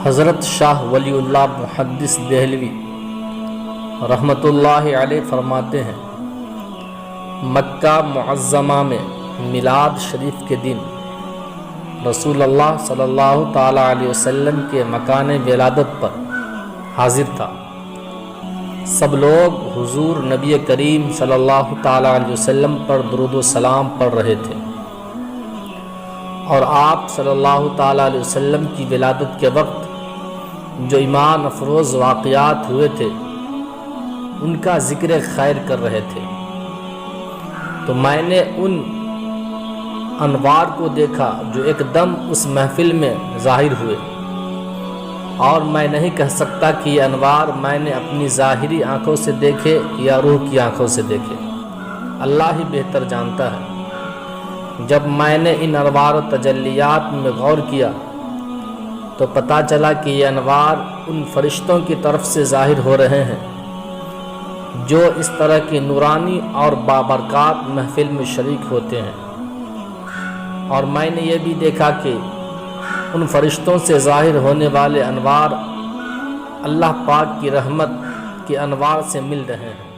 حضرت شاہ ولی اللہ محدث دہلوی رحمۃ اللہ علیہ فرماتے ہیں، مکہ معظمہ میں میلاد شریف کے دن رسول اللہ صلی اللہ تعالیٰ علیہ وسلم کے مکان ولادت پر حاضر تھا۔ سب لوگ حضور نبی کریم صلی اللہ تعالیٰ علیہ وسلم پر درود و سلام پڑھ رہے تھے، اور آپ صلی اللہ تعالیٰ علیہ وسلم کی ولادت کے وقت جو ایمان افروز واقعات ہوئے تھے ان کا ذکر خیر کر رہے تھے، تو میں نے ان انوار کو دیکھا جو ایک دم اس محفل میں ظاہر ہوئے، اور میں نہیں کہہ سکتا کہ یہ انوار میں نے اپنی ظاہری آنکھوں سے دیکھے یا روح کی آنکھوں سے دیکھے، اللہ ہی بہتر جانتا ہے۔ جب میں نے ان انوار و تجلیات میں غور کیا تو پتہ چلا کہ یہ انوار ان فرشتوں کی طرف سے ظاہر ہو رہے ہیں جو اس طرح کی نورانی اور بابرکات محفل میں شریک ہوتے ہیں، اور میں نے یہ بھی دیکھا کہ ان فرشتوں سے ظاہر ہونے والے انوار اللہ پاک کی رحمت کے انوار سے مل رہے ہیں۔